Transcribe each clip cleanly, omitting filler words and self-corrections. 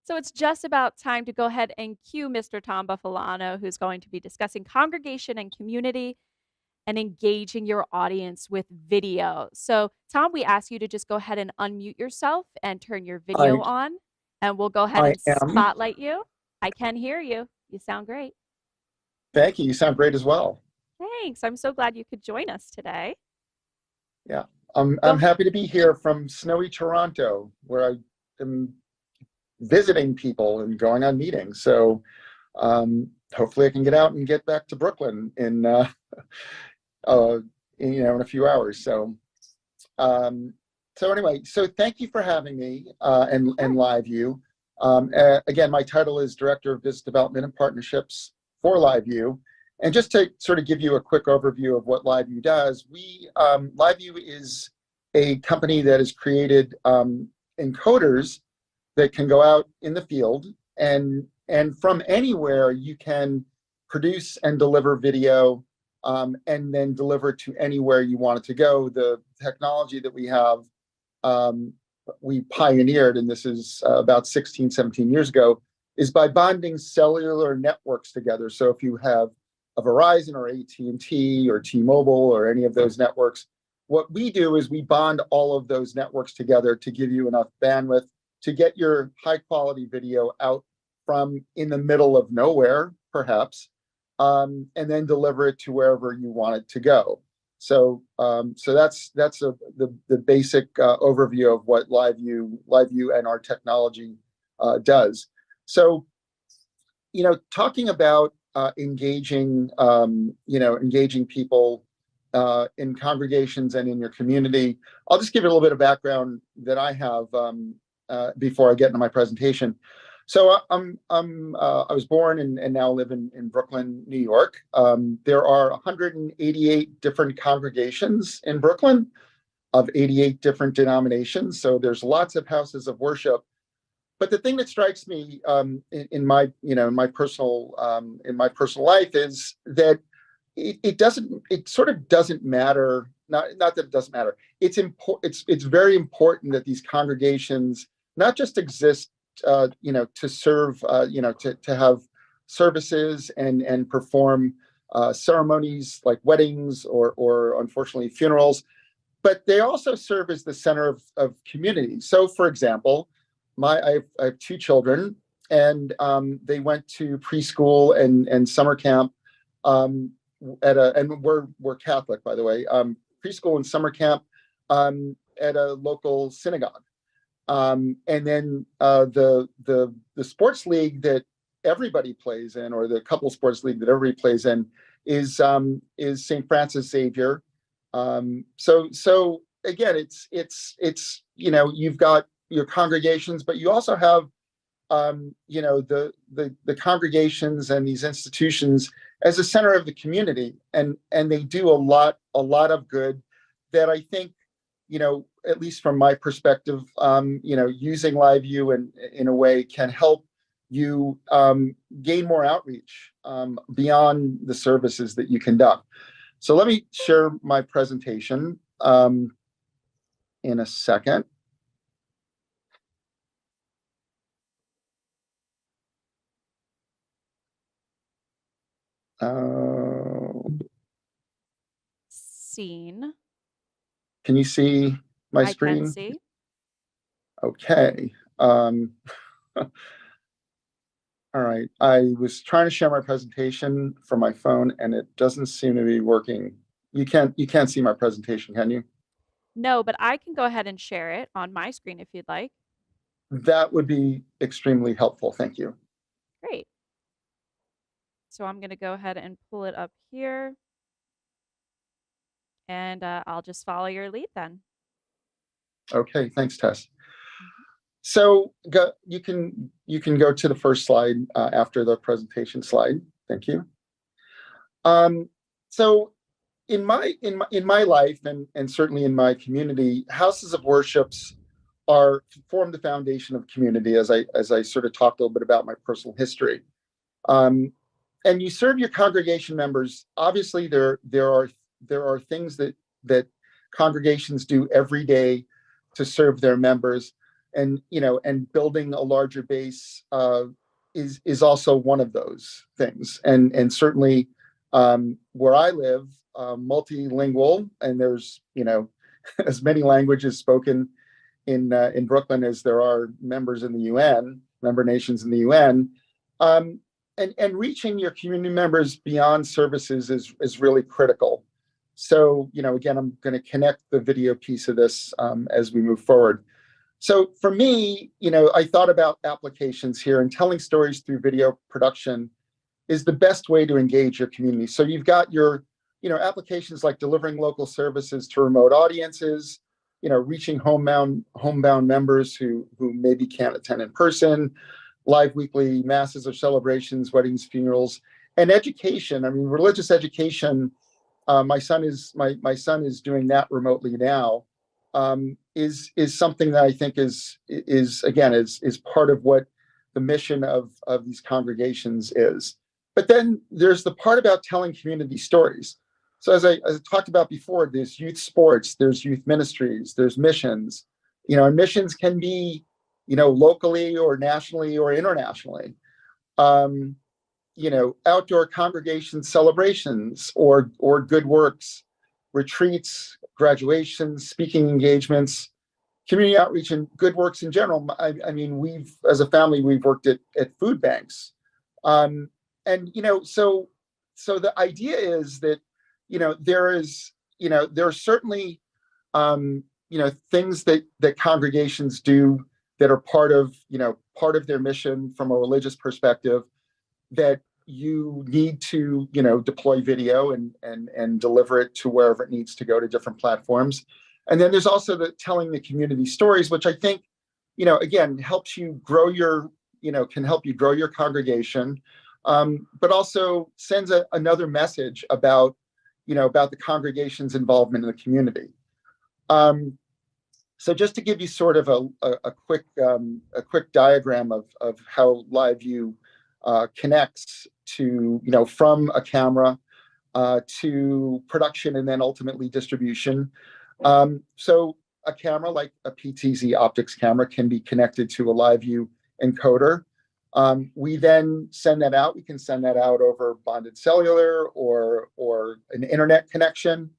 So it's just about time to go ahead and cue Mr. Tom Buffolano, who's going to be discussing congregation and community and engaging your audience with video. So, Tom, we ask you to just go ahead and unmute yourself and turn your video I on, and we'll go ahead I and am. spotlight you. I can hear you. You sound great. Thank you. You sound great as well. Thanks. I'm so glad you could join us today. Yeah. I'm Go. happy to be here from snowy Toronto, where I am visiting people and going on meetings. So hopefully I can get out and get back to Brooklyn uh, in a few hours. Um, so anyway, so thank you for having me and LiveU. Again, my title is Director of Business Development and Partnerships for LiveU. And just to sort of give you a quick overview of what LiveU does, LiveU is a company that has created encoders that can go out in the field, and from anywhere you can produce and deliver video, and then deliver to anywhere you want it to go. The technology that we have, we pioneered, and this is about 16, 17 years ago, is by bonding cellular networks together. So if you have a Verizon or AT&T or T-Mobile or any of those networks, what we do is we bond all of those networks together to give you enough bandwidth to get your high quality video out from in the middle of nowhere, perhaps, and then deliver it to wherever you want it to go. So that's the basic overview of what LiveU and our technology does. So, talking about engaging people in congregations and in your community, I'll just give you a little bit of background that I have before I get into my presentation. So I was born and now live in Brooklyn, New York. There are 188 different congregations in Brooklyn of 88 different denominations. So there's lots of houses of worship. But the thing that strikes me in my personal life is that it sort of doesn't matter. Not that it doesn't matter. It's very important that these congregations not just exist, to serve, to have services and perform ceremonies like weddings or unfortunately funerals, but they also serve as the center of community. So, for example, I have two children, and they went to preschool and summer camp and we're Catholic, by the way. Preschool and summer camp at a local synagogue. And then the sports league that everybody plays in, or the couple sports league that everybody plays in, is St. Francis Xavier. So again, it's you've got your congregations, but you also have the congregations and these institutions as a center of the community, and they do a lot of good that I think, at least from my perspective, using LiveU in a way can help you gain more outreach beyond the services that you conduct. So let me share my presentation in a second. Scene. Can you see my screen? I can see. Okay. All right. I was trying to share my presentation from my phone, and it doesn't seem to be working. You can't see my presentation, can you? No, but I can go ahead and share it on my screen if you'd like. That would be extremely helpful. Thank you. Great. So I'm going to go ahead and pull it up here. And I'll just follow your lead then. Okay, thanks, Tess. So you can go to the first slide after the presentation slide. Thank you. So in my life and certainly in my community, houses of worships form the foundation of community, as I sort of talked a little bit about my personal history. And you serve your congregation members. Obviously, there are things that congregations do every day to serve their members. and building a larger base is also one of those things. And certainly where I live, multilingual, and there's as many languages spoken in Brooklyn as there are members in the UN, member nations in the UN. And reaching your community members beyond services is really critical. So, again, I'm going to connect the video piece of this as we move forward. So for me, I thought about applications here, and telling stories through video production is the best way to engage your community. So you've got your, applications like delivering local services to remote audiences, reaching homebound members who maybe can't attend in person, live weekly masses or celebrations, weddings, funerals, and education. I mean, religious education. My son is doing that remotely now. Is something that I think is part of what the mission of these congregations is. But then there's the part about telling community stories. So as I talked about before, there's youth sports, there's youth ministries, there's missions. And missions can be, locally or nationally or internationally. Outdoor congregation celebrations or good works, retreats, graduations, speaking engagements, community outreach, and good works in general. I mean, as a family, we've worked at food banks. And, so the idea is that, there are certainly, things that congregations do that are part of their mission from a religious perspective, that you need to, deploy video and deliver it to wherever it needs to go, to different platforms. And then there's also the telling the community stories, which I think, again, helps you grow can help you grow your congregation, but also sends another message about the congregation's involvement in the community. So just to give you sort of a quick diagram of how LiveU connects to, from a camera to production and then ultimately distribution. So a camera like a PTZOptics camera can be connected to a LiveU encoder. We then send that out. We can send that out over bonded cellular or an internet connection.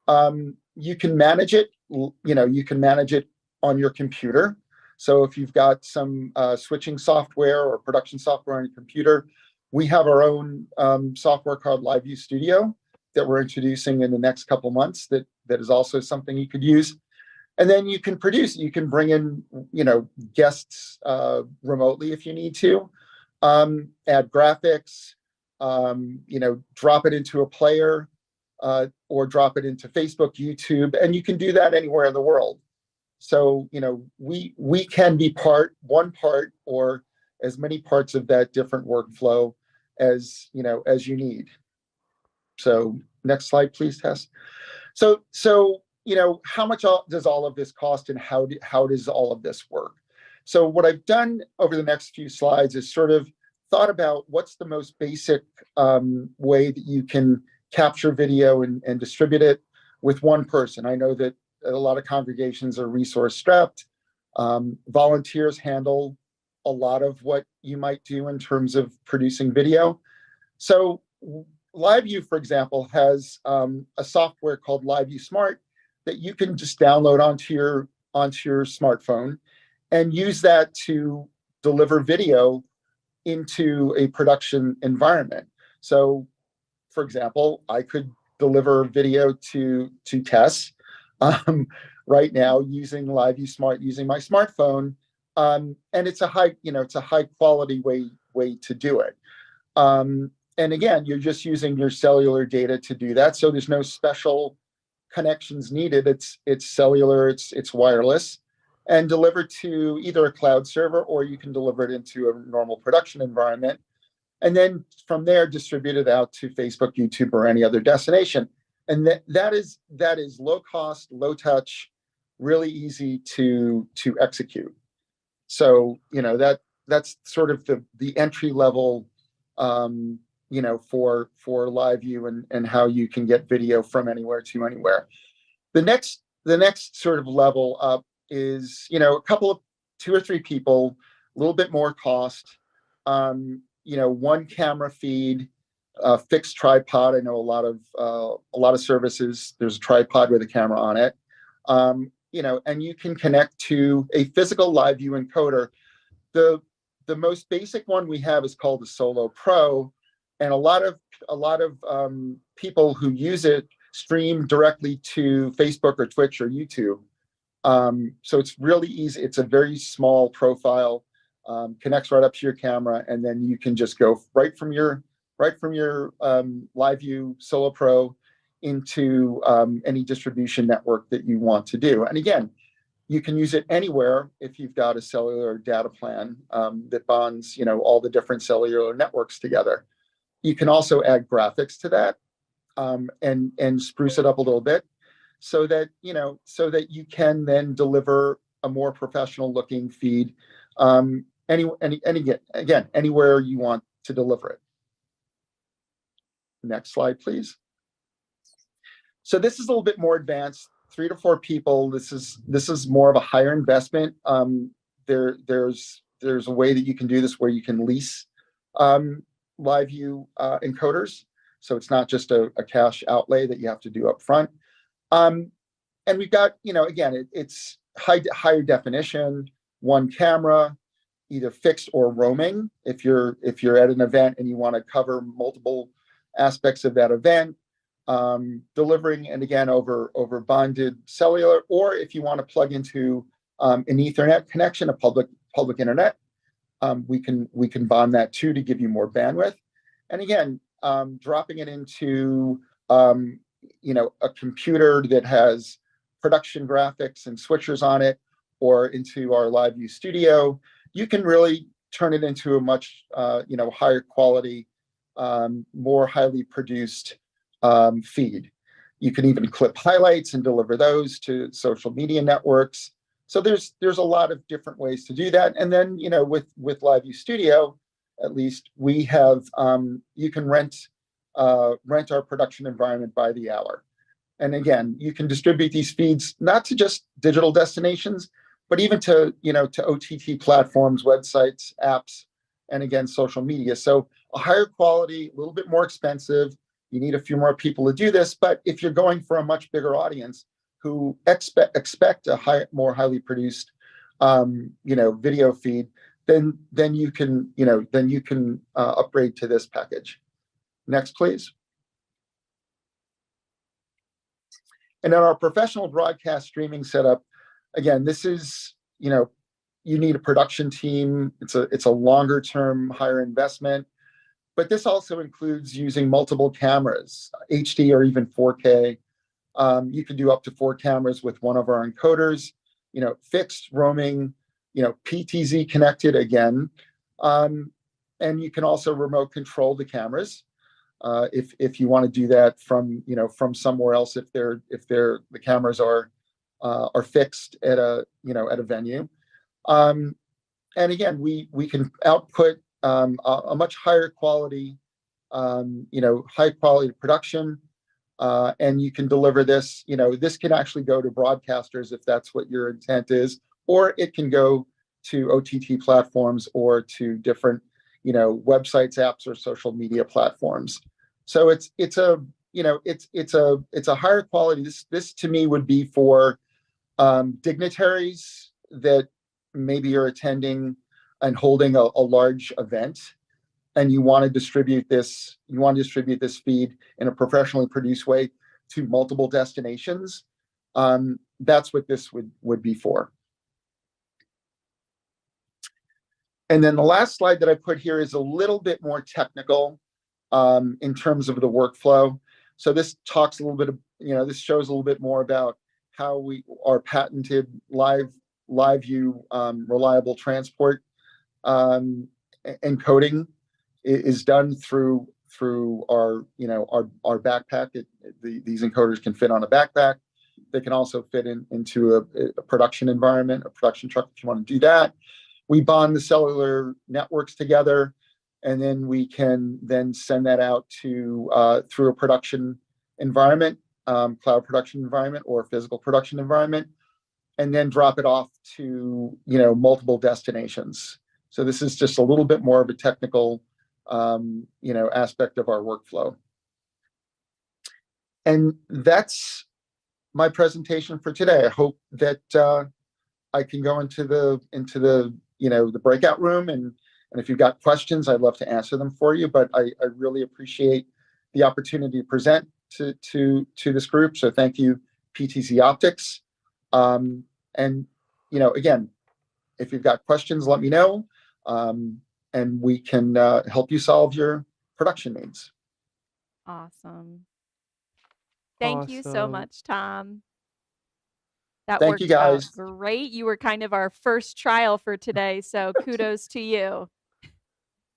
You can manage it. You can manage it on your computer. So if you've got some switching software or production software on your computer, we have our own software called LiveU Studio that we're introducing in the next couple months. That is also something you could use. And then you can produce. You can bring in, guests remotely if you need to, add graphics, drop it into a player, or drop it into Facebook, YouTube, and you can do that anywhere in the world. So, we can be one part, or as many parts of that different workflow as you need. So next slide, please, Tess. So how much does all of this cost, and how does all of this work? So what I've done over the next few slides is sort of thought about what's the most basic way that you can capture video and distribute it with one person. I know that a lot of congregations are resource strapped. Volunteers handle a lot of what you might do in terms of producing video. So LiveU, for example, has a software called LiveU Smart that you can just download onto your smartphone and use that to deliver video into a production environment. So, for example, I could deliver video to Tess right now using LiveU Smart, using my smartphone, and it's a high quality way to do it. And again, you're just using your cellular data to do that, so there's no special connections needed. It's cellular, it's wireless, and delivered to either a cloud server, or you can deliver it into a normal production environment, and then from there distribute it out to Facebook, YouTube, or any other destination. And that is low cost, low touch, really easy to execute. So that's sort of the entry level, for LiveU and how you can get video from anywhere to anywhere. The next sort of level up is, a couple 2 or 3 people, a little bit more cost, one camera feed, fixed tripod. I know a lot of services, there's a tripod with a camera on it. And you can connect to a physical LiveU encoder. The most basic one we have is called the Solo Pro, and a lot of people who use it stream directly to Facebook or Twitch or YouTube. So it's really easy. It's a very small profile, connects right up to your camera, and then you can just go right from your LiveU Solo Pro into any distribution network that you want to do. And again, you can use it anywhere if you've got a cellular data plan that bonds, all the different cellular networks together. You can also add graphics to that and spruce it up a little bit, so that you can then deliver a more professional looking feed anywhere you want to deliver it. Next slide, please. So this is a little bit more advanced. 3 to 4 people. This is more of a higher investment. There's a way that you can do this where you can lease LiveU encoders, so it's not just a cash outlay that you have to do up front. And we've got, again, it's higher definition, one camera, either fixed or roaming. If you're at an event and you want to cover multiple aspects of that event, delivering, and again, over bonded cellular, or if you want to plug into an Ethernet connection, a public internet, we can bond that too to give you more bandwidth. And again, dropping it into a computer that has production graphics and switchers on it, or into our LiveU studio, you can really turn it into a much higher quality, more highly produced feed. You can even clip highlights and deliver those to social media networks. So there's a lot of different ways to do that. And then with LiveU Studio, at least we have you can rent our production environment by the hour. And again, you can distribute these feeds not to just digital destinations, but even to OTT platforms, websites, apps, and again, social media. So a higher quality, a little bit more expensive. You need a few more people to do this, but if you're going for a much bigger audience who expect a more highly produced, video feed, then you can upgrade to this package. Next, please. And then our professional broadcast streaming setup, again, this is, you need a production team. It's a longer term, higher investment. But this also includes using multiple cameras, HD or even 4K. You can do up to 4 cameras with one of our encoders, fixed, roaming, PTZ connected again. And you can also remote control the cameras if you want to do that from somewhere else, if the cameras are fixed at a venue. And again, we can output a much higher quality, high quality production, and you can deliver this. This can actually go to broadcasters if that's what your intent is, or it can go to OTT platforms or to different, websites, apps, or social media platforms. So it's a higher quality. This to me would be for dignitaries that maybe are attending and holding a large event, and you want to distribute this feed in a professionally produced way to multiple destinations. That's what this would be for. And then the last slide that I put here is a little bit more technical in terms of the workflow. So this talks a little bit of, this shows a little bit more about how our patented LiveU reliable transport encoding is done through our backpack. These encoders can fit on a backpack. They can also fit into a production environment, a production truck if you want to do that. We bond the cellular networks together, and then we can then send that out to through a production environment, cloud production environment or physical production environment. and then drop it off to, multiple destinations. So this is just a little bit more of a technical, aspect of our workflow. And that's my presentation for today. I hope that I can go into the the breakout room, and if you've got questions, I'd love to answer them for you. But I really appreciate the opportunity to present to this group. So thank you, PTZOptics. And again, if you've got questions, let me know, and we can help you solve your production needs. Awesome. Thank you so Awesome. much, Tom. That Thank you, worked out guys. great. You were kind of our first trial for today, so kudos to you.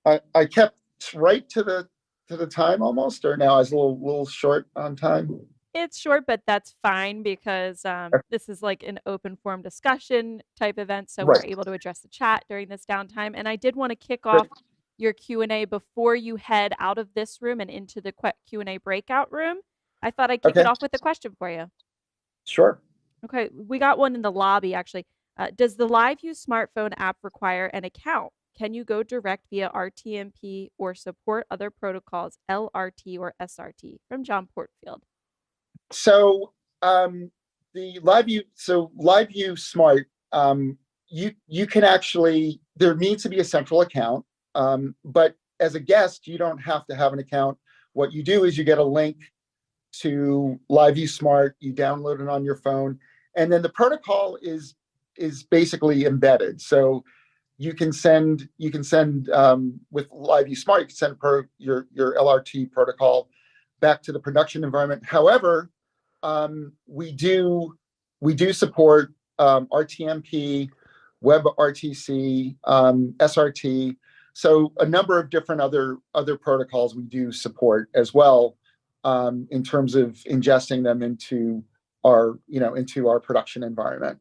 I kept right to the time almost, or now I was a little short on time. It's short, but that's fine because this is like an open forum discussion type event, so we're able to address the chat during this downtime. And I did want to kick off your Q&A before you head out of this room and into the Q&A breakout room. I thought I'd kick it off with a question for you. Sure. Okay, we got one in the lobby, actually. Does the LiveU smartphone app require an account? Can you go direct via RTMP or support other protocols, LRT or SRT? From John Portfield. So the LiveU Smart, you can actually, there needs to be a central account, but as a guest, you don't have to have an account. What you do is you get a link to LiveU Smart, you download it on your phone, and then the protocol is basically embedded. So you can send with LiveU Smart, you can send your LRT protocol back to the production environment. However, we do support RTMP, WebRTC, SRT. So a number of different other protocols we do support as well, in terms of ingesting them into our production environment.